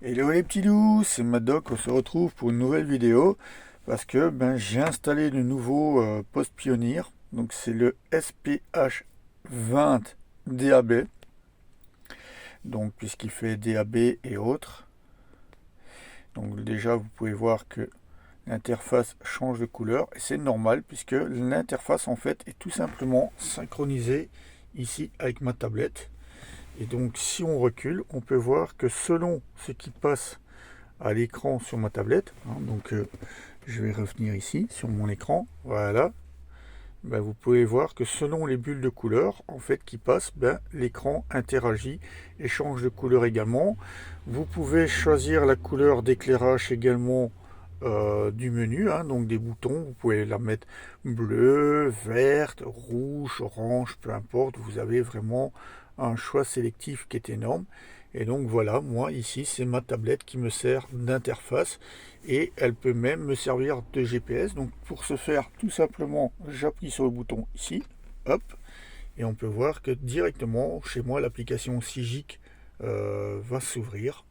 Hello les petits loups, c'est Madoc, on se retrouve pour une nouvelle vidéo parce que j'ai installé le nouveau poste Pioneer, donc c'est le SPH20 DAB, donc puisqu'il fait DAB et autres. Donc déjà vous pouvez voir que l'interface change de couleur et c'est normal puisque l'interface en fait est tout simplement synchronisée ici avec ma tablette. Et donc si on recule, on peut voir que selon ce qui passe à l'écran sur ma tablette, je vais revenir ici sur mon écran, voilà, vous pouvez voir que selon les bulles de couleur en fait qui passent, l'écran interagit et change de couleur également. Vous pouvez choisir la couleur d'éclairage également du menu, donc des boutons, vous pouvez la mettre bleue, verte, rouge, orange, peu importe, vous avez vraiment un choix sélectif qui est énorme. Et donc voilà, moi ici c'est ma tablette qui me sert d'interface et elle peut même me servir de GPS. Donc pour ce faire, tout simplement j'appuie sur le bouton ici, hop, et on peut voir que directement chez moi l'application Sigic va s'ouvrir.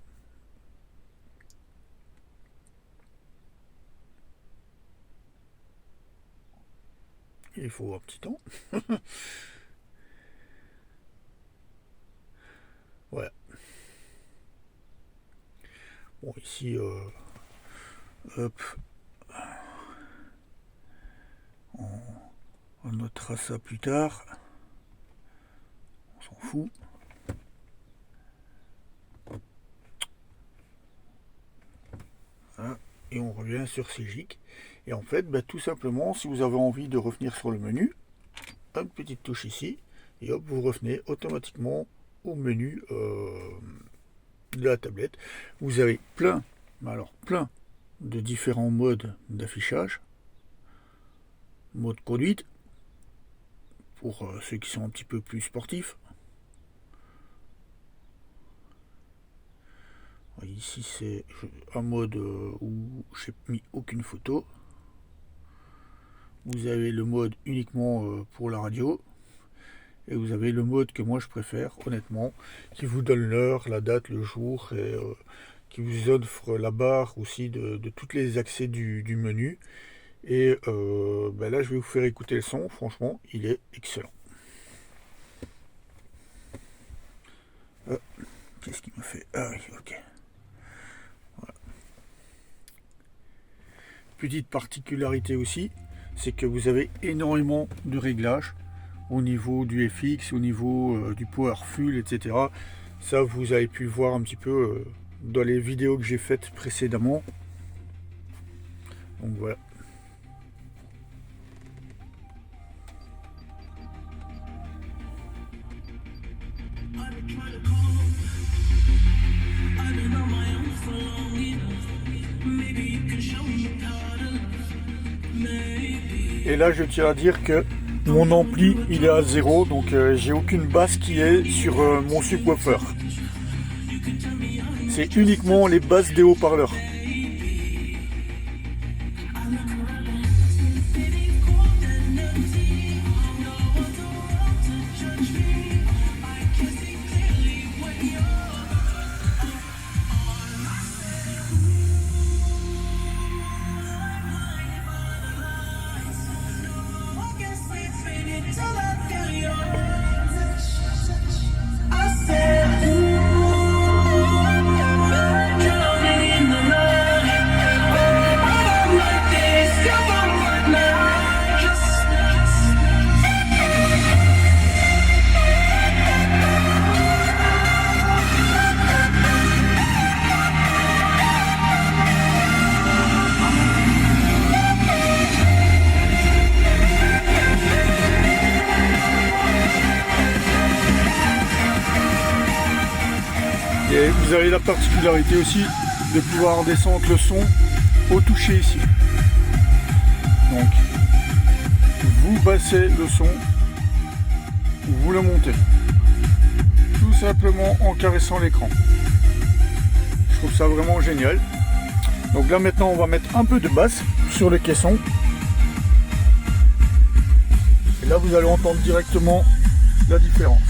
Il faut un petit temps. Voilà. Bon, ici, hop, on notera ça plus tard. On s'en fout. Voilà. Et on revient sur Sigic. Et en fait, tout simplement, si vous avez envie de revenir sur le menu, une petite touche ici, et hop, vous revenez automatiquement au menu de la tablette. Vous avez plein de différents modes d'affichage. Mode conduite, pour ceux qui sont un petit peu plus sportifs. Ici c'est un mode où j'ai mis aucune photo. Vous avez le mode uniquement pour la radio. Et vous avez le mode que moi je préfère, honnêtement, qui vous donne l'heure, la date, le jour, et qui vous offre la barre aussi de tous les accès du menu. Et là, je vais vous faire écouter le son. Franchement, il est excellent. Qu'est-ce qu'il me fait? Ah oui, ok. Voilà. Petite particularité aussi, c'est que vous avez énormément de réglages au niveau du FX, au niveau du Powerful, etc. Ça, vous avez pu le voir un petit peu dans les vidéos que j'ai faites précédemment. Donc voilà. Et là, je tiens à dire que mon ampli il est à 0, donc j'ai aucune basse qui est sur mon subwoofer. C'est uniquement les basses des haut-parleurs. Et vous avez la particularité aussi de pouvoir descendre le son au toucher ici. Donc, vous baissez le son, vous le montez. Tout simplement en caressant l'écran. Je trouve ça vraiment génial. Donc là maintenant on va mettre un peu de basse sur le caisson. Et là vous allez entendre directement la différence.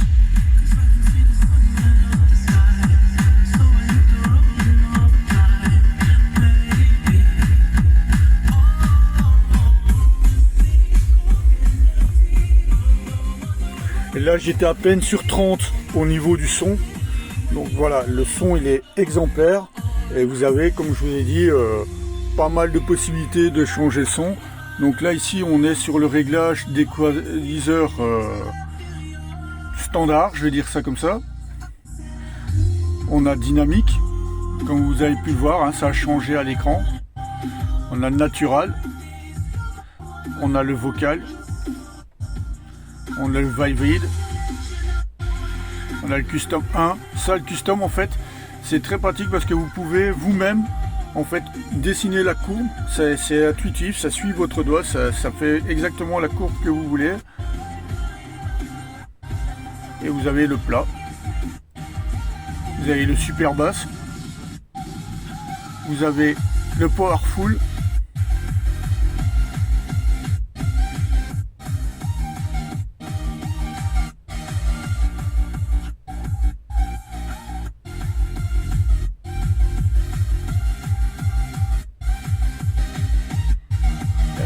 là j'étais à peine sur 30 au niveau du son. Donc voilà, le son il est exemplaire. Et vous avez, comme je vous ai dit, pas mal de possibilités de changer le son. Donc là ici on est sur le réglage d'équaliseur standard, je vais dire ça comme ça. On a dynamique, comme vous avez pu le voir, hein, ça a changé à l'écran. On a le natural, on a le vocal, on a le vibrate, on a le custom 1. Ça, le custom en fait, c'est très pratique parce que vous pouvez vous-même en fait dessiner la courbe. C'est intuitif, ça suit votre doigt, ça fait exactement la courbe que vous voulez. Et vous avez le plat. Vous avez le super bass. Vous avez le powerful.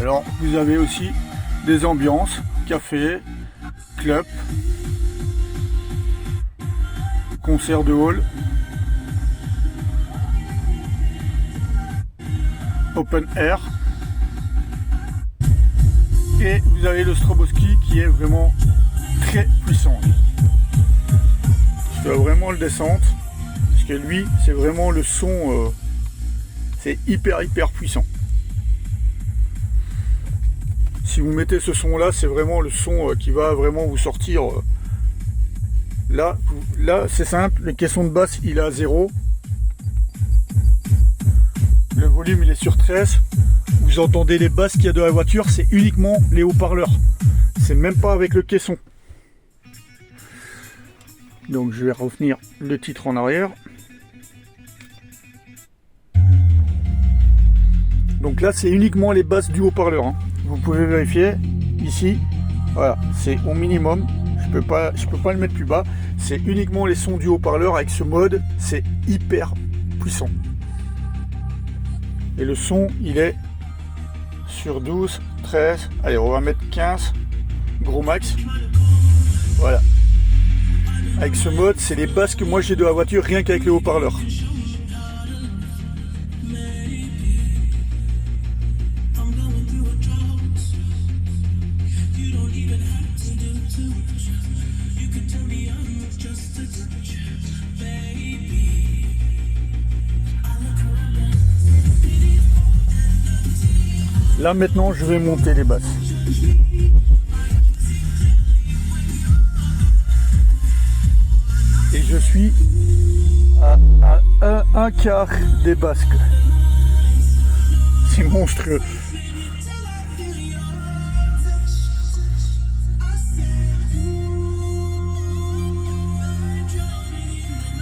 Alors vous avez aussi des ambiances, café, club, concert de hall, open air, et vous avez le Strobosky qui est vraiment très puissant. Je dois vraiment le descendre parce que lui c'est vraiment le son, c'est hyper puissant. Si vous mettez ce son là, c'est vraiment le son qui va vraiment vous sortir. Là c'est simple, le caisson de basse il est à 0. Le volume il est sur 13. Vous entendez les basses qu'il y a de la voiture, c'est uniquement les haut-parleurs. C'est même pas avec le caisson. Donc je vais revenir le titre en arrière. Donc là c'est uniquement les basses du haut-parleur, hein. Vous pouvez vérifier ici, voilà, c'est au minimum. Je peux pas le mettre plus bas. C'est uniquement les sons du haut-parleur. Avec ce mode, c'est hyper puissant. Et le son, il est sur 12, 13. Allez, on va mettre 15, gros max. Voilà. Avec ce mode, c'est les basses que moi j'ai de la voiture, rien qu'avec les haut-parleurs. Là maintenant je vais monter les basses. Et je suis à un quart des basses. C'est monstrueux.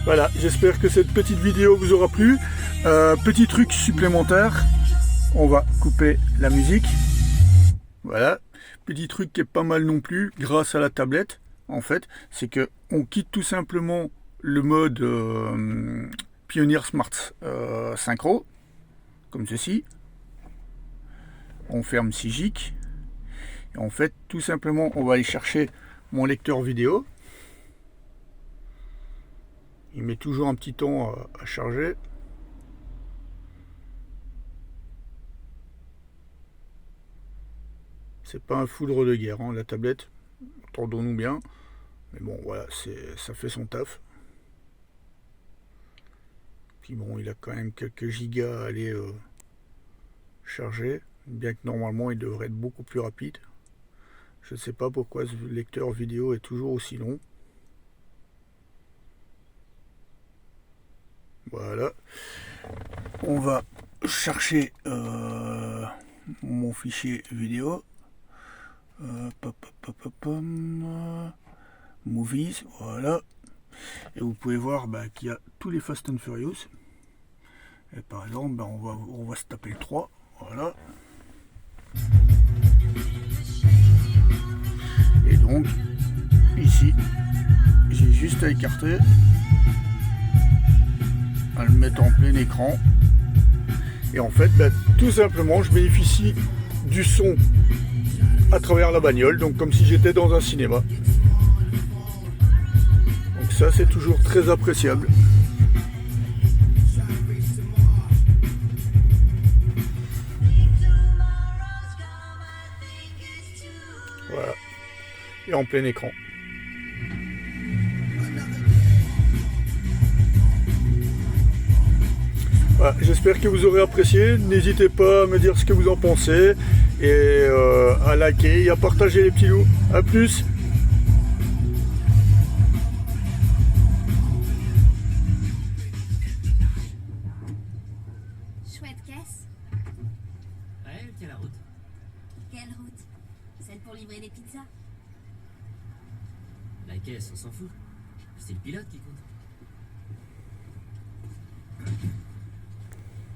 Voilà, j'espère que cette petite vidéo vous aura plu. Petit truc supplémentaire. On va couper la musique. Voilà. Petit truc qui est pas mal non plus, grâce à la tablette, en fait, c'est que on quitte tout simplement le mode Pioneer Smart Synchro, comme ceci. On ferme Sigic. Et en fait, tout simplement, on va aller chercher mon lecteur vidéo. Il met toujours un petit temps à charger. C'est pas un foudre de guerre, hein, la tablette, entendons-nous bien. Mais bon, voilà, ça fait son taf. Puis bon, il a quand même quelques gigas à aller charger, bien que normalement il devrait être beaucoup plus rapide. Je ne sais pas pourquoi ce lecteur vidéo est toujours aussi long. Voilà. On va chercher mon fichier vidéo. Movies, voilà. Et vous pouvez voir qu'il y a tous les Fast and Furious. Et par exemple, on va se taper le 3. Voilà. Et donc, ici, j'ai juste à écarter, à le mettre en plein écran. Et en fait, tout simplement, je bénéficie du son à travers la bagnole, donc comme si j'étais dans un cinéma. ça, c'est toujours très appréciable. Voilà. Et en plein écran. Voilà, j'espère que vous aurez apprécié. N'hésitez pas à me dire ce que vous en pensez et à liker et à partager les petits loups. A plus. Chouette caisse. Ouais, elle tient la route. Quelle route? Celle pour livrer les pizzas? La caisse, on s'en fout. C'est le pilote qui compte.